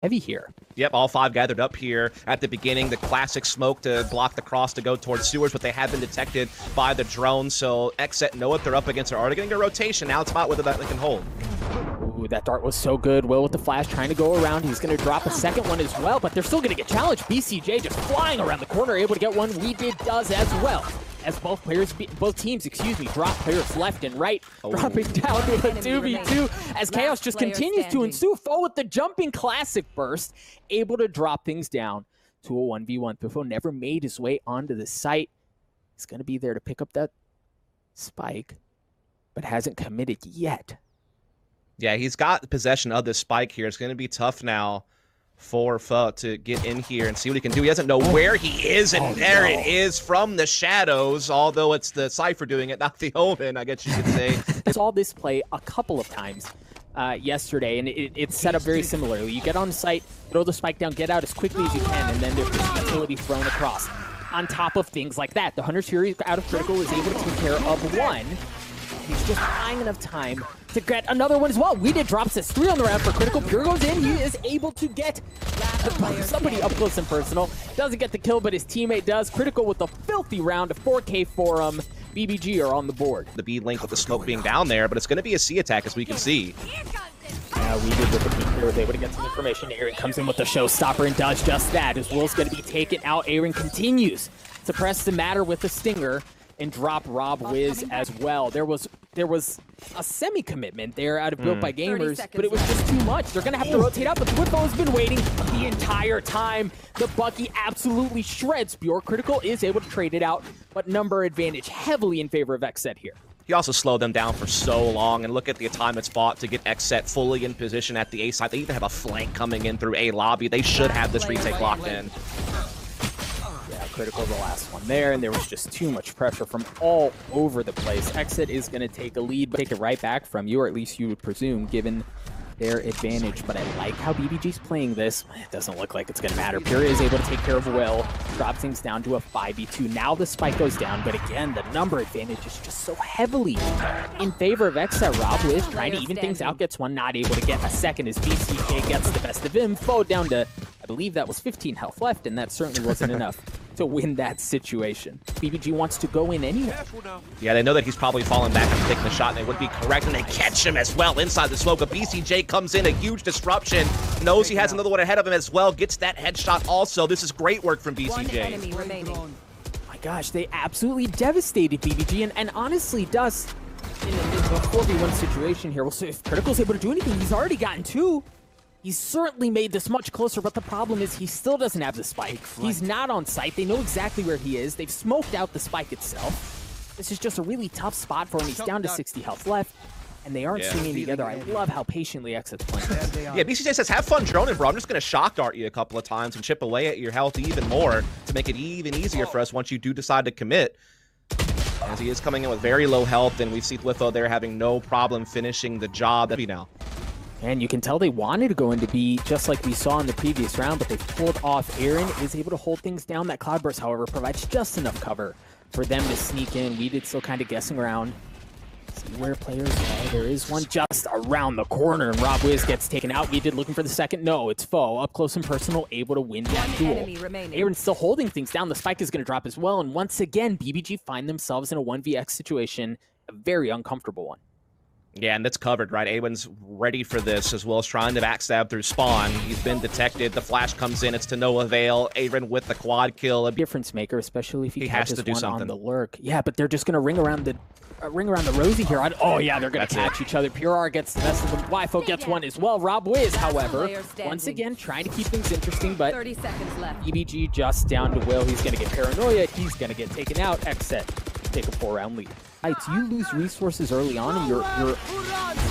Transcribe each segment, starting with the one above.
heavy here. Yep, all 5 gathered up here at the beginning. The classic smoke to block the cross to go towards sewers, but they have been detected by the drone. So XSET know what they're up against. They're already getting a rotation. Now it's about whether that they can hold. Ooh, that dart was so good. Will with the flash trying to go around. He's going to drop a second one as well, but they're still going to get challenged. BCJ just flying around the corner, able to get one. We did does as well. As both teams, drop players left and right, dropping down to a 2v2 as chaos just continues to ensue. Foe with the jumping classic burst, able to drop things down to a 1v1. Bifo never made his way onto the site. He's going to be there to pick up that spike, but hasn't committed yet. Yeah, he's got possession of this spike here. It's going to be tough now for Pho to get in here and see what he can do. He doesn't know where he is, and there it is from the shadows, although it's the Cypher doing it, not the Omen, I guess you could say. I saw this play a couple of times yesterday, and it's set up very similarly. You get on site, throw the spike down, get out as quickly as you can, and then there's just utility thrown across. On top of things like that, the Hunter's Fury out of critical was able to take care of one. He's just buying enough time to get another one as well. We did drops this 3 on the round for critical. Pure goes in. He is able to get somebody up close and personal. Doesn't get the kill, but his teammate does. Critical with a filthy round of 4K for him. BBG are on the board. The B link with the smoke being down there, but it's going to be a C attack as we can see. We did with the peek here, was able to get some information. Aaron comes in with the showstopper and does just that. As Will's going to be taken out, Aaron continues to press the matter with the stinger and drop Rob Wiz as well. There was a semi-commitment there out of Built by Gamers, but it was just too much. They're going to have to rotate out, but Twitbo has been waiting the entire time. The Bucky absolutely shreds bjor. Critical is able to trade it out, but number advantage heavily in favor of XSET here. He also slowed them down for so long, and look at the time it's fought to get XSET fully in position at the A side. They even have a flank coming in through A lobby. They should have this retake locked in. Critical the last one there, and there was just too much pressure from all over the place. XSET is going to take a lead, but take it right back from you, or at least you would presume, given their advantage. But I like how BBG's playing this. It doesn't look like it's going to matter. Fury is able to take care of Will, drop things down to a 5v2. Now the spike goes down, but again, the number advantage is just so heavily in favor of XSET. Rob Wiz trying to even things out, gets one, not able to get a second as BCK gets the best of him. Foe down to, I believe that was 15 health left, and that certainly wasn't enough to win that situation. BBG wants to go in anyway. Yeah, they know that he's probably falling back and taking the shot, and they would be correct, and they catch him as well inside the smoke. But BCJ comes in, a huge disruption, knows he has another one ahead of him as well, gets that headshot also. This is great work from BCJ. My gosh, they absolutely devastated BBG, and honestly does in a 4v1 situation here. We'll see if Critical's able to do anything. He's already gotten 2. He's certainly made this much closer, but the problem is he still doesn't have the spike. He's not on site. They know exactly where he is. They've smoked out the spike itself. This is just a really tough spot for him. He's down to 60 health left, and they aren't swinging together. I love how patiently XSET's playing. Yeah, BCJ says, have fun droning, bro. I'm just going to shock dart you a couple of times and chip away at your health even more to make it even easier for us once you do decide to commit. As he is coming in with very low health, and we see Twitbo there having no problem finishing the job now. And you can tell they wanted to go into B just like we saw in the previous round, but they pulled off. Aaron is able to hold things down. That Cloudburst, however, provides just enough cover for them to sneak in. We did still kind of guessing around. See where players are. There is one just around the corner, and Rob Wiz gets taken out. We did looking for the second. No, it's Foe. Up close and personal, able to win that duel. Aaron's still holding things down. The spike is going to drop as well, and once again, BBG find themselves in a 1vx situation, a very uncomfortable one. Yeah, and that's covered, right? Awen's ready for this, as well as trying to backstab through spawn. He's been detected. The flash comes in. It's to no avail. Aaron with the quad kill. A difference maker, especially if he catches has to do one something on the lurk. Yeah, but they're just going to ring around the Rosie here. Oh, yeah, they're going to catch each other. Pure gets the best of them. Wifo gets one as well. Rob Wiz, however, once again, trying to keep things interesting, but 30 seconds left. EBG just down to Will. He's going to get paranoia. He's going to get taken out. XSET take a 4-round lead. You lose resources early on, and your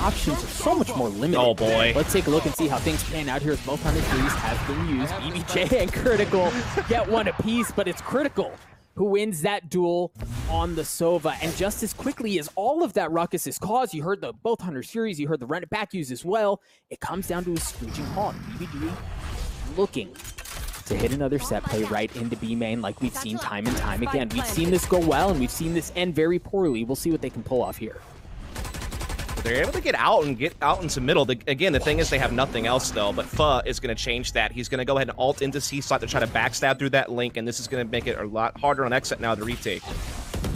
options are so much more limited. Oh boy. Let's take a look and see how things pan out here as both Hunter Furies have been used. BBJ and Critical get one apiece, but it's Critical who wins that duel on the Sova. And just as quickly as all of that ruckus is caused, you heard both Hunter Furies, you heard the run it back use as well, it comes down to a screeching halt. BBG looking to hit another set play right into B main like we've seen time and time again. We've seen this go well, and we've seen this end very poorly. We'll see what they can pull off here. They're able to get out into middle. Again, the thing is they have nothing else, though, but Pho is going to change that. He's going to go ahead and ult into C-slot to try to backstab through that link, and this is going to make it a lot harder on XSET now to retake.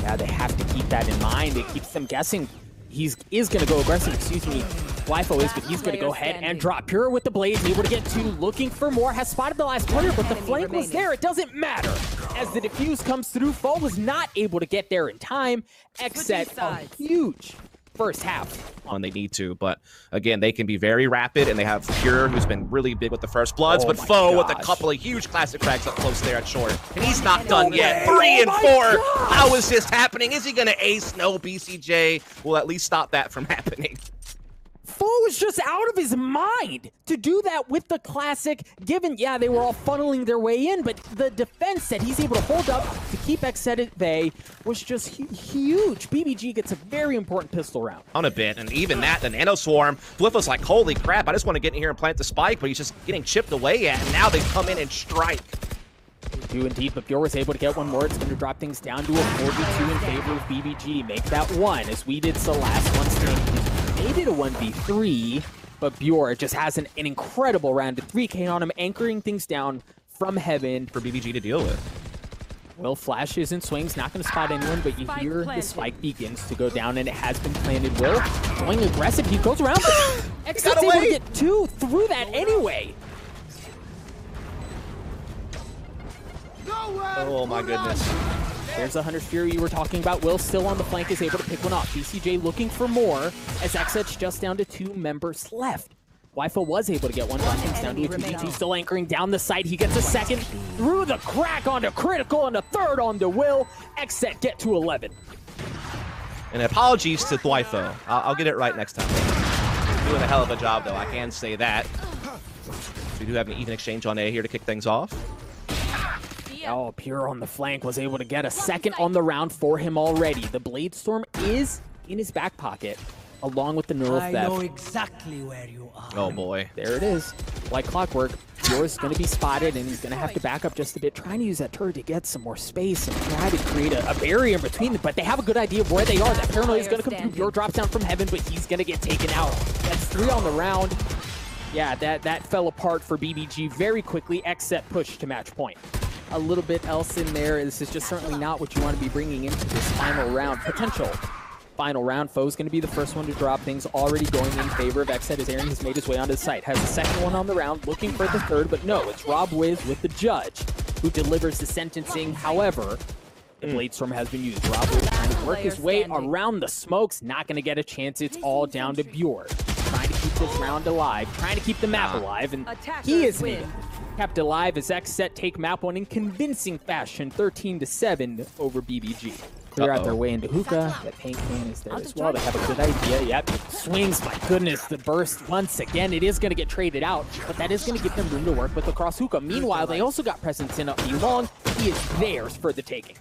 Yeah, they have to keep that in mind. It keeps them guessing. He is going to go aggressive, excuse me. Wifo is, but he's going to go ahead and drop. Pure with the blades, able to get two, looking for more. Has spotted the last player, but the flank was there. It doesn't matter. As the defuse comes through, Pho was not able to get there in time. XSET, a huge first half. On they need to, but again, they can be very rapid, and they have Pure, who's been really big with the first bloods, but Pho with a couple of huge classic frags up close there at short. And he's not done yet. 3 and 4. How is this happening? Is he going to ace? No, BCJ will at least stop that from happening. Pho was just out of his mind to do that with the classic, given, yeah, they were all funneling their way in, but the defense that he's able to hold up to keep XSET at bay was just huge. BBG gets a very important pistol round. On a bit, and even that, the Nano Swarm, Flip was like, holy crap, I just want to get in here and plant the spike, but he's just getting chipped away at, and now they come in and strike. They do indeed, but Bjor was able to get one more. It's going to drop things down to a 4v2 in favor of BBG. Make that one, as we did the last one standing. They did a 1v3, but Bjor just has an incredible round to 3K on him, anchoring things down from heaven. For BBG to deal with. Will flashes and swings, not going to spot anyone, but you hear the spike begins to go down, and it has been planted. Will going aggressive, he goes around, but XSET's able to get two through that anyway. Oh my goodness. There's the Hunter's Fury you were talking about. Will still on the flank, is able to pick one off. BCJ looking for more, as XSET's just down to 2 members left. Wifo was able to get one, but things down to a 2v2, still anchoring down the site. He gets a second through the crack onto Critical, and a third onto Will. XSET get to 11. And apologies to Wifo. I'll get it right next time. Doing a hell of a job, though. I can say that. We do have an even exchange on A here to kick things off. Oh, Pure on the flank was able to get a second on the round for him already. The Blade Storm is in his back pocket, along with the neural theft. I know exactly where you are. Oh boy. There it is. Like clockwork, Pure is going to be spotted, and he's going to have to back up just a bit, trying to use that turret to get some more space and try to create a barrier in between them. But they have a good idea of where they are. That paranoia is going to come through. Pure drops down from heaven, but he's going to get taken out. That's 3 on the round. Yeah, that fell apart for BBG very quickly. XSET push to match point. A little bit else in there. This is just certainly not what you want to be bringing into this final round. Potential final round. Pho's going to be the first one to drop things, already going in favor of XSET as Aaron has made his way onto the site. Has the second one on the round, looking for the third, but no, it's Rob Wiz with the judge who delivers the sentencing. However, the Blade Storm has been used. Rob Wiz trying to work his way around the smokes, not going to get a chance. It's all down to Bjor. Trying to keep this round alive, trying to keep the map alive, and he is kept alive as XSET take map one in convincing fashion, 13-7 over BBG. Clear out their way into hookah. The paint can is there as well. They have a good idea. Yep. Swings, my goodness, the burst once again. It is going to get traded out, but that is going to give them room to work with across hookah. Meanwhile, they also got presence in up B long. He is theirs for the taking.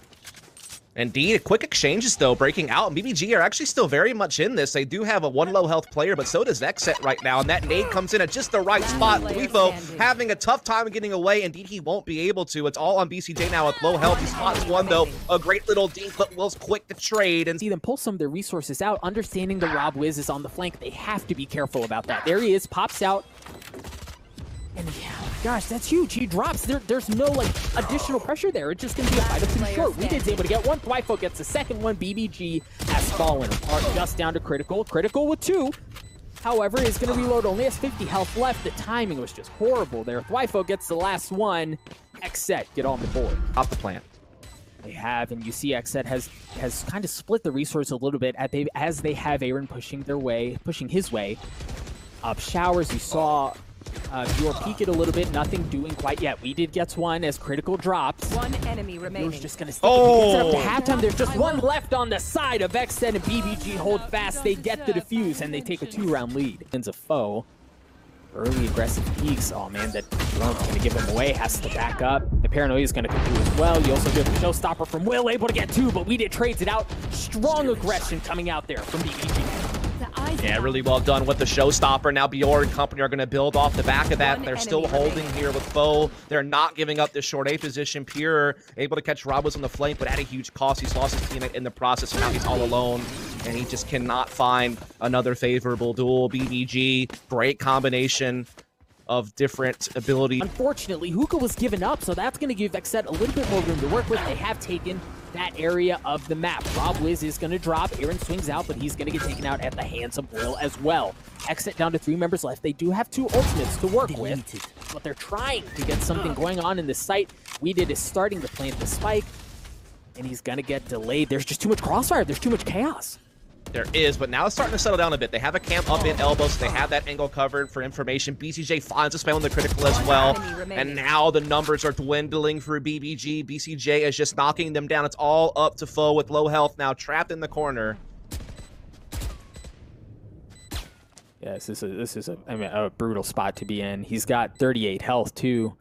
Indeed, quick exchanges, though, breaking out. And BBG are actually still very much in this. They do have a 1 low health player, but so does XSET right now. And that nade comes in at just the right spot. Wifo having a tough time getting away. Indeed, he won't be able to. It's all on BCJ now with low health. He spots one, though. A great little dink, but Will's quick to trade. And see them pull some of their resources out, understanding the Rob Wiz is on the flank. They have to be careful about that. There he is, pops out. And yeah, gosh, that's huge. He drops. There's no like additional pressure there. It's just gonna be a fight up to the short. Weedid's able to get one. Wifo gets the second one. BBG has fallen apart, just down to Critical. Critical with 2. However, is gonna reload. Only has 50 health left. The timing was just horrible there. Wifo gets the last one. XSET get on the board. Off the plant. They have, and you see XSET has kind of split the resource a little bit as they have Aaron pushing his way up showers. You saw Bjor peek it a little bit, nothing doing quite yet. We did gets one as Critical drops. One enemy remaining. Bjor's just gonna stick it. He gets it up to halftime. There's just one left on the side of XSET, and BBG hold fast. They get the defuse, and they take a 2-round lead. Ends a Pho. Early aggressive peeks. Oh man, that drone's gonna give him away. Has to back up. The paranoia is gonna come through as well. You also get the showstopper from Will, able to get 2, but We did trades it out. Strong aggression coming out there from BBG. Yeah, really well done with the showstopper. Now Bjor and company are going to build off the back of that. They're still holding here with Pho. They're not giving up this short A position. Pure able to catch Rob Wiz on the flank, but at a huge cost. He's lost his teammate in the process, and now he's all alone. and he just cannot find another favorable duel. BBG, great combination of different ability. Unfortunately, hookah was given up, so that's going to give XSET a little bit more room to work with. They have taken that area of the map. Rob Wiz is going to drop. Aaron swings out, but he's going to get taken out at the hands of Will as well. XSET down to 3 members left. They do have 2 ultimates to work with, but they're trying to get something going on in the site. Weeded is starting to plant the spike, and he's going to get delayed. There's just too much crossfire. There's too much chaos. There is, but now it's starting to settle down a bit. They have a camp up in elbow, so they have that angle covered for information. BCJ finds a spell on the critical as well, and now the numbers are dwindling for BBG. BCJ is just knocking them down. It's all up to foe with low health now, trapped in the corner. Yes, this is a brutal spot to be in. He's got 38 health too,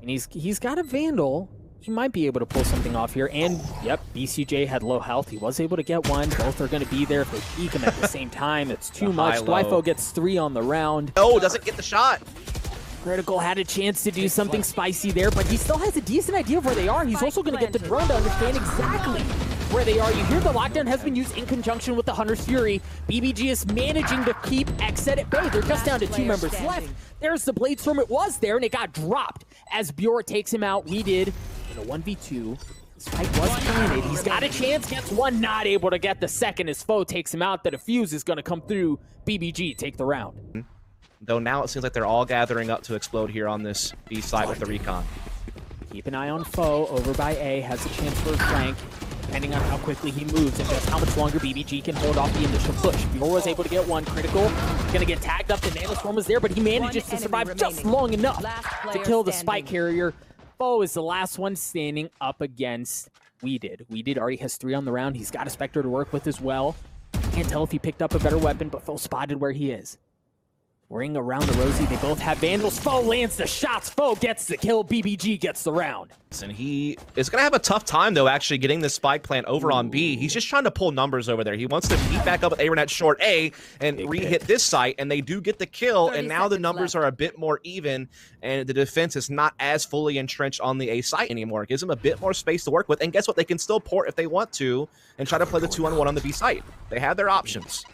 and he's got a Vandal. He might be able to pull something off here. And, yep, BCJ had low health. He was able to get one. Both are going to be there if they peek him at the same time. It's too much. Dwifo gets 3 on the round. Oh, doesn't get the shot. Critical had a chance to do something spicy there, but he still has a decent idea of where they are. He's also going to get the drone to understand exactly where they are. You hear the lockdown has been used in conjunction with the Hunter's Fury. BBG is managing to keep XSET at bay. They're just down to 2 members left. There's the Blade Storm. It was there, and it got dropped as bjor takes him out. We did in a 1v2. Spike was planted. He's got a chance, gets one, not able to get the second. His foe takes him out. The defuse is going to come through. BBG take the round. Though now it seems like they're all gathering up to explode here on this B side with the recon. Keep an eye on foe over by A. Has a chance for a flank, depending on how quickly he moves and just how much longer BBG can hold off the initial push. bjor was able to get one critical. Gonna get tagged up. The Nanoswarm was there, but he manages to survive just long enough to kill the spike carrier. Foe is the last one standing up against Weeded. Weeded already has 3 on the round. He's got a Spectre to work with as well. Can't tell if he picked up a better weapon, but foe spotted where he is. Ring around the Rosie. They both have Vandals. Foe lands the shots. Foe gets the kill. BBG gets the round. And he is going to have a tough time, though, actually getting this spike plant over on B. He's just trying to pull numbers over there. He wants to beat back up with Aaron at short A and re-hit this site, and they do get the kill, and now the numbers are a bit more even, and the defense is not as fully entrenched on the A site anymore. It gives them a bit more space to work with, and guess what? They can still port if they want to and try to play the 2-on-1 on the B site. They have their options.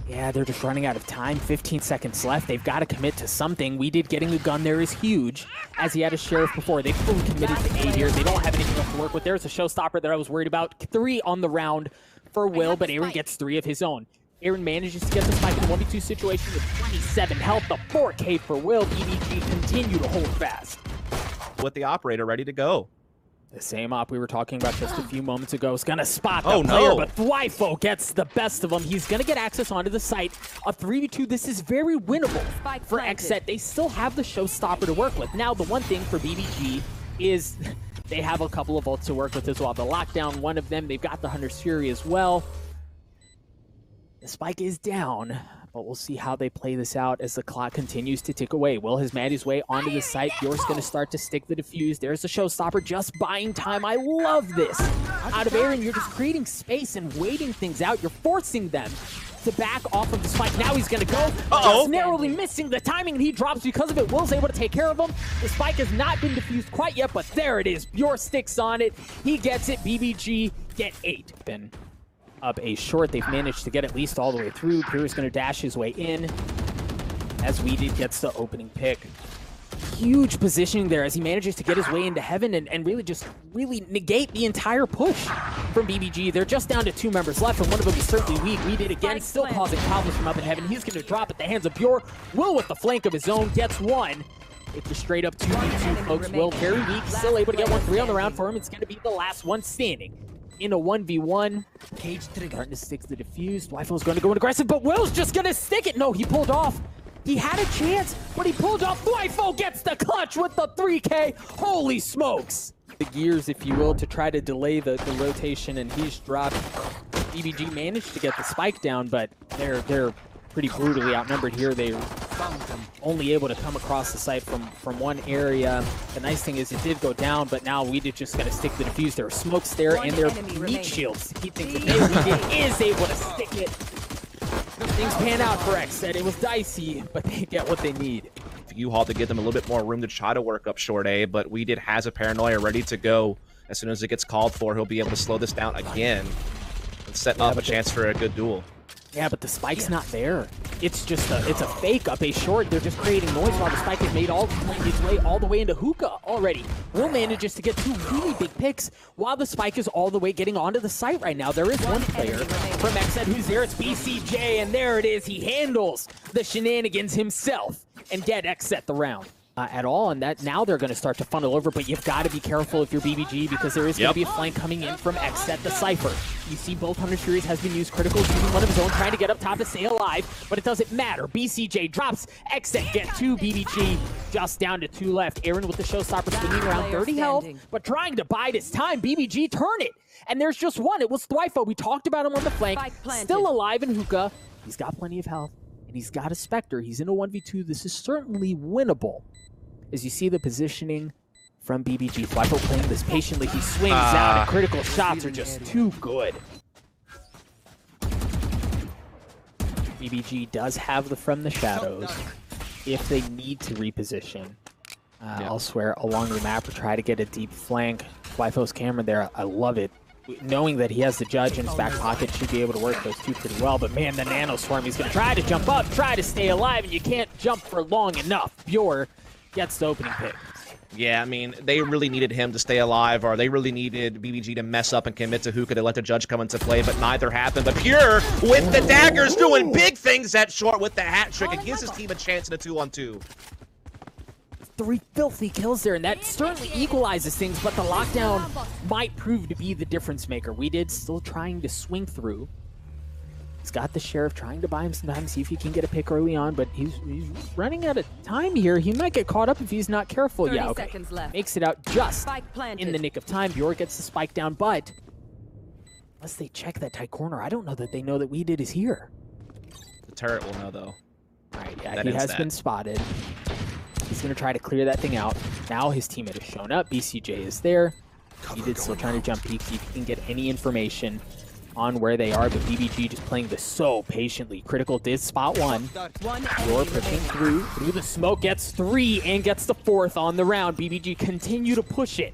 Yeah, they're just running out of time. 15 seconds left. They've got to commit to something. We did getting a gun there is huge, as he had a sheriff before. They fully committed to A here. They don't have anything else to work with. There's a showstopper that I was worried about. 3 on the round for Will, but Aaron gets 3 of his own. Aaron manages to get the spike in a 1v2 situation with 27 health. The 4K for Will. BBG continue to hold fast. With the operator ready to go. The same op we were talking about just a few moments ago is going to spot the player, but Dwifo gets the best of him. He's going to get access onto the site. A 3v2, this is very winnable for XSET. They still have the showstopper to work with. Now, the one thing for BBG is they have a couple of ults to work with as well. The lockdown, one of them. They've got the Hunter's Fury as well. The spike is down, but we'll see how they play this out as the clock continues to tick away. Will has made his way onto the site. bjor's going to start to stick the defuse. There's the showstopper, just buying time. I love this. Out of Aaron, you're just creating space and waiting things out. You're forcing them to back off of the spike. Now he's going to go. Just narrowly missing the timing, and he drops because of it. Will's able to take care of him. The spike has not been defused quite yet, but there it is. bjor sticks on it. He gets it. BBG get 8. Been up A short. They've managed to get at least all the way through. Pierre's going to dash his way in as Weeded gets the opening pick. Huge positioning there as he manages to get his way into heaven and really negate the entire push from BBG. They're just down to 2 members left, and one of them is certainly weak. Weeded again, still causing problems from up in heaven. He's going to drop at the hands of bjor. Will with the flank of his own gets 1. It's a straight up 2v2, folks. Will very weak, still able to get 1-3 on the round for him. It's going to be the last one standing. In a 1v1, starting to stick the defuse. Dwifo's going to go in aggressive, but Will's just going to stick it. No, he pulled off. He had a chance, but he pulled off. Dwifo gets the clutch with the 3K. Holy smokes. The gears, if you will, to try to delay the rotation, and he's dropped. BBG managed to get the spike down, but they're pretty brutally outnumbered here. They only able to come across the site from one area. The nice thing is it did go down, but now Weeded just got to stick the defuse. There are smokes there, and there are meat shields. He thinks that Weeded is able to stick it. Things pan out for XSET. It was dicey, but they get what they need. U-Haul to give them a little bit more room to try to work up short A, but Weeded has a paranoia ready to go. As soon as it gets called for, he'll be able to slow this down again. and setting up a chance for a good duel. Yeah, but the spike's not there. It's just it's a fake up a short. They're just creating noise while the spike has made its way all the way into hookah already. Will manages to get 2 really big picks while the spike is all the way getting onto the site right now. There is one player from XSET who's there. It's BCJ, and there it is. He handles the shenanigans himself and get XSET the round. At all, and that now they're going to start to funnel over, but you've got to be careful if you're BBG because there is going to be a flank coming in from XSET the Cypher. You see both Hunter Series has been used critical, shooting one of his own, trying to get up top to stay alive, but it doesn't matter. BCJ drops, XSET get 2, BBG just down to 2 left. Aaron with the showstopper swinging around 30 health, but trying to bide his time. BBG turn it, and there's just one. It was Thwyfo. We talked about him on the flank, still alive in hookah. He's got plenty of health, and he's got a Spectre. He's in a 1v2. This is certainly winnable. As you see the positioning from BBG, Thwyfo playing this patiently. He swings out, and critical shots are just too good. BBG does have the From the Shadows if they need to reposition elsewhere along the map or try to get a deep flank. Thwyfo's camera there, I love it. Knowing that he has the Judge in his back pocket, should be able to work those two pretty well. But man, the Nano Swarm, he's going to try to jump up, try to stay alive, and you can't jump for long enough. bjor gets the opening pick. Yeah, I mean, they really needed him to stay alive, or they really needed BBG to mess up and commit to hookah to let the Judge come into play, but neither happened. But Pure, with the daggers, doing big things at short with the hat trick. It gives his team a chance in a 2-on-2. 3 filthy kills there, and that certainly equalizes things, but the lockdown might prove to be the difference maker. We did still trying to swing through. He's got the Sheriff trying to buy him some time, see if he can get a pick early on, but he's running out of time here. He might get caught up if he's not careful. Yeah, okay. Makes it out just in the nick of time. bjor gets the spike down, but unless they check that tight corner, I don't know that they know that We Did is here. The turret will know, though. All right, yeah, he has been spotted. He's going to try to clear that thing out. Now his teammate has shown up. BCJ is there. He did still trying to jump peek, see if he can get any information on where they are, but BBG just playing this so patiently. Critical did spot one. bjor pushing through the smoke, gets 3 and gets the 4th on the round. BBG continue to push it.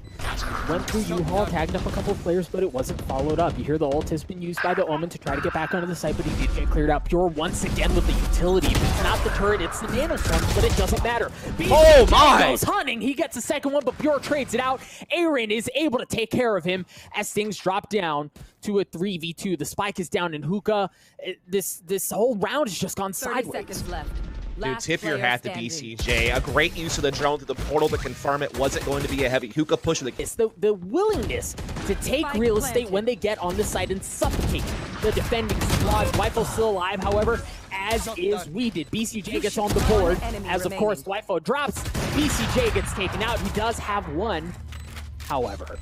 Went through U-Haul, tagged up a couple of players, but it wasn't followed up. You hear the ult has been used by the Omen to try to get back onto the site, but he did get cleared out. bjor once again with the utility. It's not the turret, it's the Nano Swarm, but it doesn't matter. BBG goes hunting. He gets the second one, but bjor trades it out. Aaron is able to take care of him as things drop down to a 3v2. The spike is down in hookah. This whole round has just gone sideways. 30 seconds left. Dude, tip your hat to BCJ. A great use of the drone through the portal to confirm it wasn't going to be a heavy hookah push. It's the willingness to take real estate when they get on the site and suffocate the defending squad. Thwyfo's still alive, however, as is We Did. BCJ gets on the board, as of course Thwyfo drops. BCJ gets taken out. He does have one, however,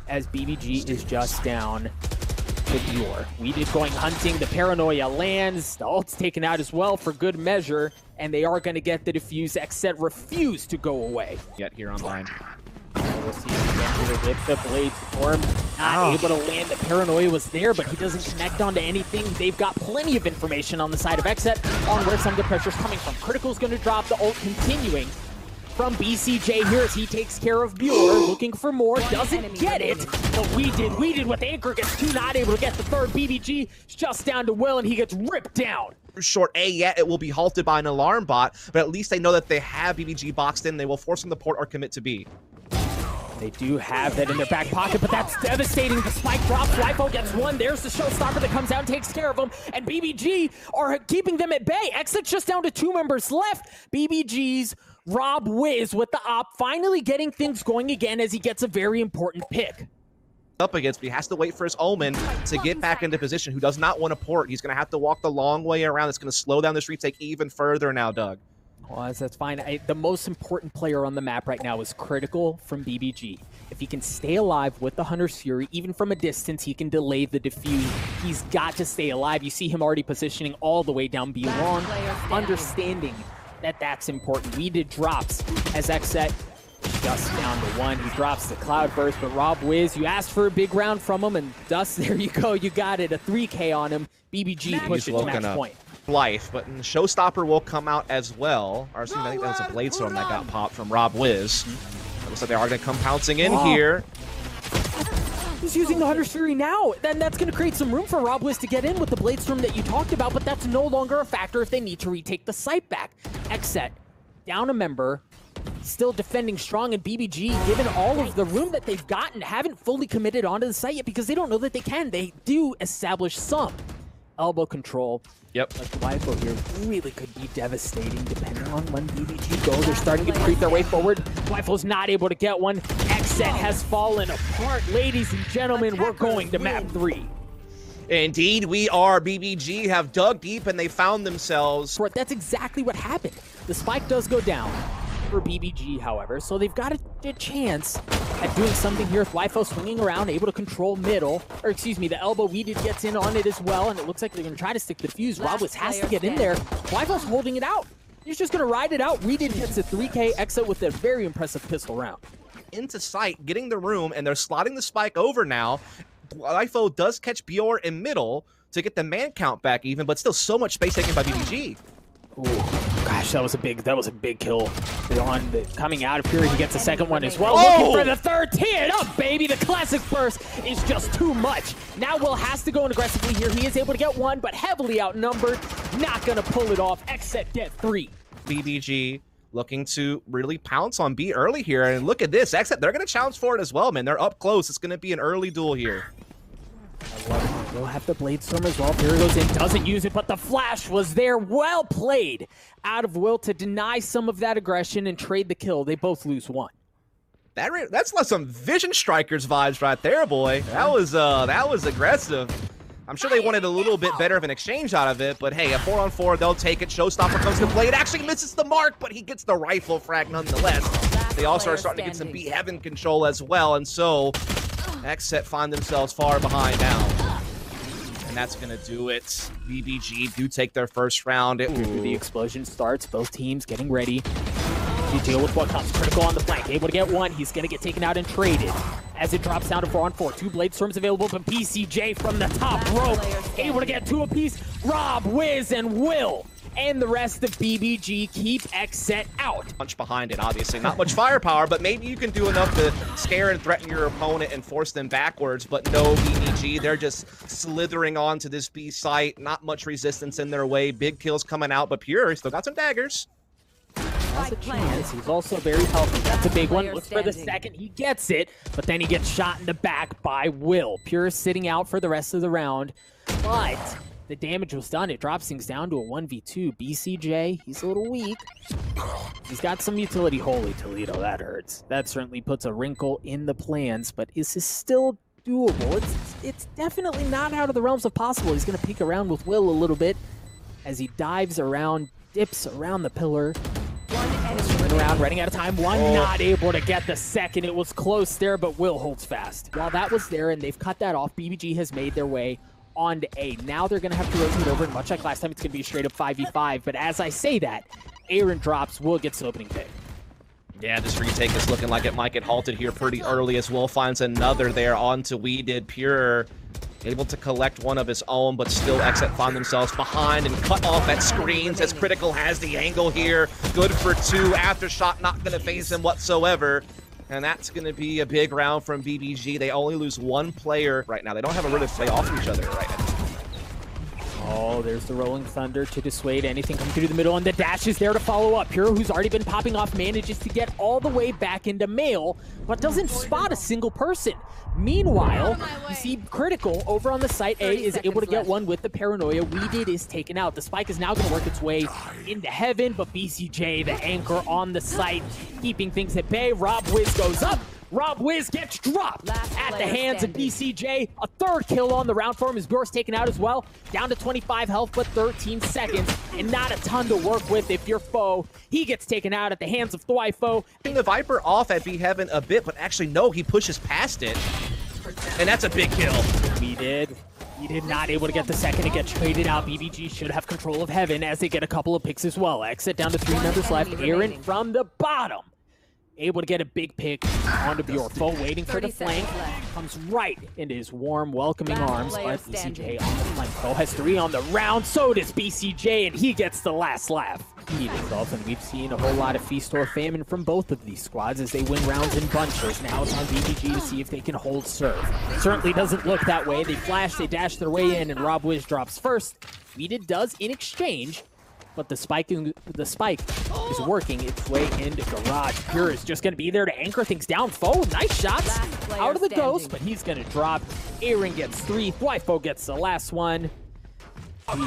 as BBG is just down to bjor. We Did going hunting. The paranoia lands. The ult's taken out as well for good measure, and they are going to get the defuse. XSET refuse to go away. Yet here online. We'll see if the blade storm not able to land. The paranoia was there, but he doesn't connect onto anything. They've got plenty of information on the side of XSET on where some of the pressure's coming from. Critical's going to drop. The ult continuing from BCJ here as he takes care of bjor, looking for more, doesn't get it, but We Did with Anchor, gets 2, not able to get the 3rd. BBG is just down to Will, and he gets ripped down. Short A, yet it will be halted by an alarm bot, but at least they know that they have BBG boxed in. They will force him to port or commit to B. They do have that in their back pocket, but that's devastating. The spike drops. Thwyfo gets 1. There's the showstopper that comes out and takes care of him, and BBG are keeping them at bay. XSET's just down to 2 members left. BBG's Rob Wiz with the op, finally getting things going again as he gets a very important pick. Up against, but he has to wait for his Omen to get back into position, who does not want to port. He's going to have to walk the long way around. It's going to slow down this retake even further now, Doug. Well, that's fine. The most important player on the map right now is Critical from BBG. If he can stay alive with the Hunter's Fury, even from a distance, he can delay the defuse. He's got to stay alive. You see him already positioning all the way down B long, understanding that that's important. We Did drops as XSET just down to 1. He drops the Cloudburst, but Rob Wiz, you asked for a big round from him, and thus, there you go. You got it. A 3K on him. BBG pushes to match point. Life, but the showstopper will come out as well. Or I think that was a blade storm that got popped from Rob Wiz. It looks like they are going to come pouncing in here. He's using the Hunter's Fury now. Then that's going to create some room for Rob Wiz to get in with the Blade Storm that you talked about, but that's no longer a factor if they need to retake the site back. XSET, down a member, still defending strong, and BBG, given all of the room that they've gotten, haven't fully committed onto the site yet because they don't know that they can. They do establish some elbow control. Yep. But the Waifu here really could be devastating depending on when BBG goes. They're starting to creep their way forward. Waifu's not able to get one. XSET has fallen apart. Ladies and gentlemen, we're going to map 3. Indeed, we are. BBG have dug deep and they found themselves. That's exactly what happened. The spike does go down for BBG, however, so they've got a chance at doing something here with Waifu swinging around, able to control middle, or excuse me, the elbow Weeded gets in on it as well, and it looks like they're going to try to stick the fuse. Rob Wiz has to get in there. Waifu's holding it out. He's just going to ride it out. Weeded gets a 3K exit with a very impressive pistol round. Into sight, getting the room, and they're slotting the spike over now. Waifu does catch bjor in middle to get the man count back even, but still so much space taken by BBG. Ooh, gosh, that was a big kill. Coming out of here, he gets the second one as well. Looking for the third. Tee it up, baby. The classic burst is just too much. Now Will has to go in aggressively here. He is able to get one, but heavily outnumbered. Not gonna pull it off. XSET get 3. BBG looking to really pounce on B early here, and look at this. XSET, they're gonna challenge for it as well, man. They're up close. It's gonna be an early duel here. I love it. We'll have the Blade Storm as well. Here goes in, doesn't use it, but the flash was there. Well played out of Will to deny some of that aggression and trade the kill. They both lose 1. That's like some Vision Strikers vibes right there, boy. That was aggressive. I'm sure they wanted a little bit better of an exchange out of it, but hey, a 4-on-4, they'll take it. Showstopper comes to play. It actually misses the mark, but he gets the rifle frag nonetheless. They also are starting to get some B-Heaven control as well, and so XSET find themselves far behind now. And that's going to do it. BBG do take their first round. The explosion starts. Both teams getting ready to deal with what comes. Critical on the flank. Able to get one. He's going to get taken out and traded. As it drops down to 4-on-4. 2 Blade Storms available, but BCJ from the top rope. Able to get 2 apiece. Rob, Wiz, and Will. And the rest of BBG keep XSET out. Punch behind it, obviously. Not much firepower, but maybe you can do enough to scare and threaten your opponent and force them backwards. But no, BBG, they're just slithering onto this B site. Not much resistance in their way. Big kills coming out, but Pure still got some daggers. Has a chance. He's also very healthy. That's a big one. Looks for the second. He gets it, but then he gets shot in the back by Will. Pure sitting out for the rest of the round, but the damage was done. It drops things down to a 1v2. BCJ, he's a little weak. He's got some utility. Holy Toledo, that hurts. That certainly puts a wrinkle in the plans, but is this still doable? It's definitely not out of the realms of possible. He's going to peek around with Will a little bit as he dives around, dips around the pillar. Around, running out of time. One not able to get the second. It was close there, but Will holds fast. While that was there and they've cut that off, BBG has made their way on to A. Now they're going to have to rotate over, and much like last time, it's going to be a straight up 5v5. But as I say that, Aaron drops, Will gets the opening pick. Yeah, this retake is looking like it might get halted here pretty early as Will finds another there onto Weeded. Pure able to collect one of his own, but still XSET find themselves behind and cut off at screens as Critical has the angle here. Good for 2. Aftershock not going to phase him whatsoever. And that's going to be a big round from BBG. They only lose 1 player right now. They don't have a really play off each other right now. Oh, there's the Rolling Thunder to dissuade anything coming through the middle, and the dash is there to follow up. Pure, who's already been popping off, manages to get all the way back into Mail, but doesn't spot a single person. Meanwhile, you see Critical over on the site A is able to get one with the Paranoia. Weeded is taken out. The spike is now going to work its way into heaven, but BCJ, the anchor on the site, keeping things at bay. Rob Wiz goes up. Rob Wiz gets dropped at the hands of BCJ. A 3rd kill on the round for him as Bjor's taken out as well. Down to 25 health, but 13 seconds, and not a ton to work with if you're foe. He gets taken out at the hands of Thwyfo. The Viper off at B Heaven a bit, but actually no, he pushes past it. And that's a big kill. He did not able to get the second. It gets traded out. BBG should have control of Heaven as they get a couple of picks as well. XSET down to 3 members left. Aaron from the bottom, able to get a big pick onto Bjor. Foe waiting for the flank. Comes right into his warm, welcoming arms. But BCJ on the flank. Foe has 3 on the round. So does BCJ, and he gets the last laugh. repeat itself, and we've seen a whole lot of feast or famine from both of these squads as they win rounds in bunches. Now it's on BBG to see if they can hold serve. Certainly doesn't look that way. They flash, they dash their way in, and Robwiz drops first. Weeded does in exchange, but the spike is working its way into garage. Pure is just going to be there to anchor things down. Foe, nice shots out of the ghost, but he's going to drop. Aaron gets 3. Thwyfo gets the last one. And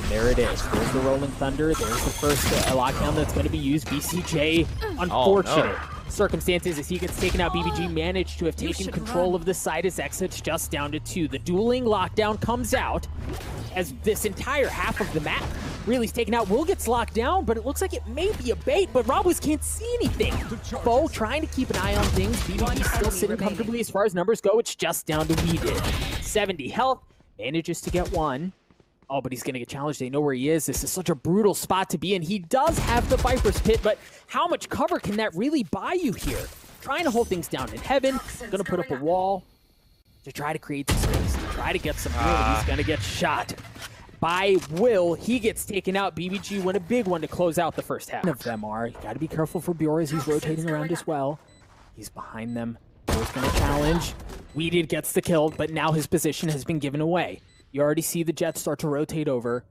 there it is. There's the Rolling Thunder. There's the first lockdown that's going to be used. BCJ, unfortunate circumstances as he gets taken out. BBG managed to have taken control of the site as XSET's just down to 2. The dueling lockdown comes out as this entire half of the map really is taken out. Will gets locked down, but it looks like it may be a bait, but Robwiz can't see anything. Foe trying to keep an eye on things. BBG still sitting comfortably as far as numbers go. It's just down to Weeded. 70 health, manages to get 1. Oh, but he's going to get challenged. They know where he is. This is such a brutal spot to be in. He does have the Viper's Pit, but how much cover can that really buy you here? Trying to hold things down in heaven. Going to put up a wall to try to create some space, to try to get some room. He's going to get shot by Will. He gets taken out. BBG win a big one to close out the first half. One of them are. You got to be careful for bjor as he's rotating around as well. He's behind them. Bjor's going to challenge. Weeded gets the kill, but now his position has been given away. You already see the Jets start to rotate over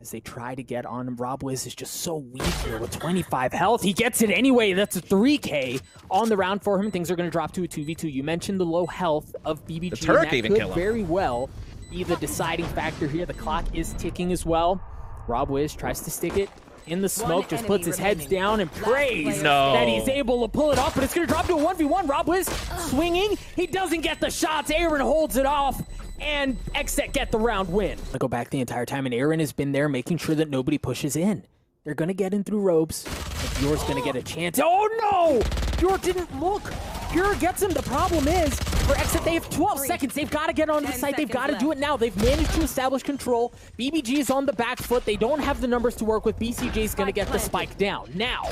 as they try to get on him. Robwiz is just so weak here with 25 health. He gets it anyway. That's a 3K on the round for him. Things are going to drop to a 2v2. You mentioned the low health of BBG. The turret that even could kill him. very well be the deciding factor here. The clock is ticking as well. Robwiz tries to stick it in the smoke, just puts his heads down and prays that he's able to pull it off, but it's going to drop to a 1v1. Robwiz swinging. He doesn't get the shots. Aaron holds it off, and XSET get the round win. I go back the entire time, and Aaron has been there making sure that nobody pushes in. They're going to get in through ropes. Bjor's going to get a chance. Oh, no! Bjor didn't look. Bjor gets him. The problem is, for XSET, they have 12 seconds. They've got to get onto the site. They've got to do it now. They've managed to establish control. BBG is on the back foot. They don't have the numbers to work with. BCJ is going to get the spike down. Now,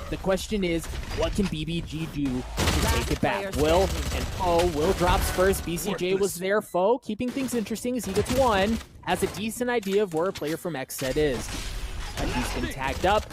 the question is, what can BBG do to take it back? Will and Poe. Will drops first. BCJ was there. Foe keeping things interesting as he gets 1. Has a decent idea of where a player from XSET is. And he's been tagged up.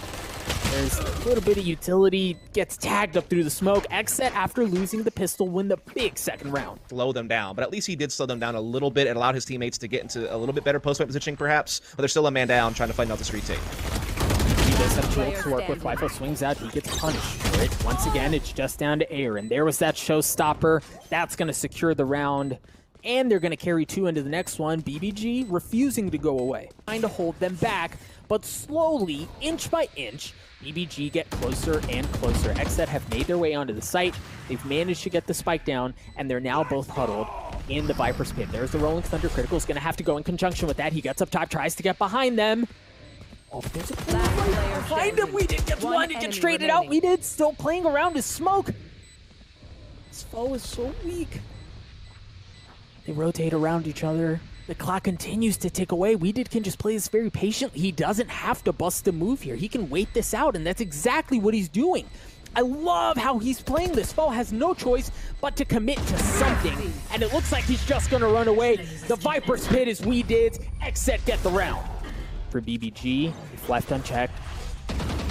There's a little bit of utility, gets tagged up through the smoke. XSET, after losing the pistol, win the big second round. Slow them down, but at least he did slow them down a little bit. It allowed his teammates to get into a little bit better post-fight positioning, perhaps, but they're still a man down trying to find out this retake. He does have tools to work with. Thwyfo swings out. He gets punished for it. Once again, it's just down to Aaron. There was that showstopper. That's going to secure the round. And they're going to carry 2 into the next one. BBG refusing to go away. Trying to hold them back, but slowly, inch by inch, BBG get closer and closer. XSET have made their way onto the site. They've managed to get the spike down, and they're now both huddled in the Viper's Pit. There's the Rolling Thunder. Critical is going to have to go in conjunction with that. He gets up top, tries to get behind them. Oh, but there's a player behind him. We did get 1 to get traded out. We did still playing around his smoke. This foe is so weak. They rotate around each other. The clock continues to tick away. Weeded can just play this very patiently. He doesn't have to bust a move here. He can wait this out, and that's exactly what he's doing. I love how he's playing this. Foe has no choice but to commit to something, and it looks like he's just going to run away. The Viper's Pit is Weeded's. XSET get the round. For BBG, if left unchecked,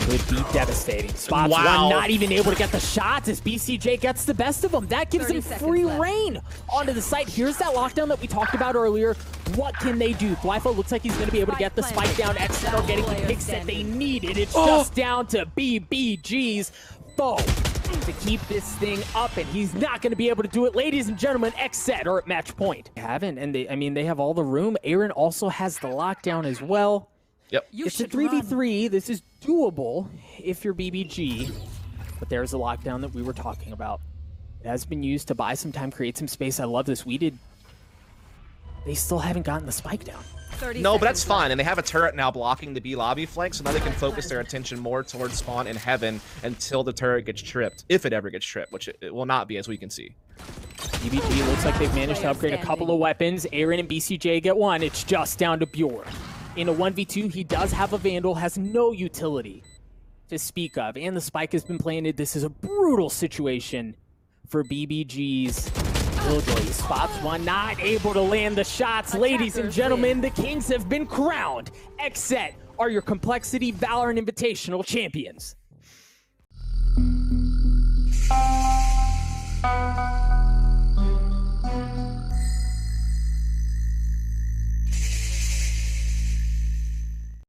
could be devastating. Spots 1, not even able to get the shots as BCJ gets the best of them. That gives him free reign onto the site. Here's that lockdown that we talked about earlier. What can they do? Thwyfo looks like he's going to be able to get the spike down. XSET are getting the picks that they needed. It's just down to BBG's Foe to keep this thing up, and he's not going to be able to do it. Ladies and gentlemen, XSET are at match point. They haven't, and they have all the room. Aaron also has the lockdown as well. Yep. It's a 3v3. This is doable if you're BBG, but there's a lockdown that we were talking about. It has been used to buy some time, create some space. I love this. They still haven't gotten the spike down. No, but that's fine, and they have a turret now blocking the B lobby flank, so now they can focus their attention more towards spawn in heaven until the turret gets tripped, if it ever gets tripped, which it will not be, as we can see. BBG looks like they've managed to upgrade a couple of weapons. Aaron and BCJ get 1. It's just down to Bjor. In a 1v2, he does have a Vandal, has no utility to speak of, and the spike has been planted. This is a brutal situation for BBG's Killjoy. Spots 1, not able to land the shots. Ladies and gentlemen, the Kings have been crowned. XSET are your Complexity Valorant Invitational champions.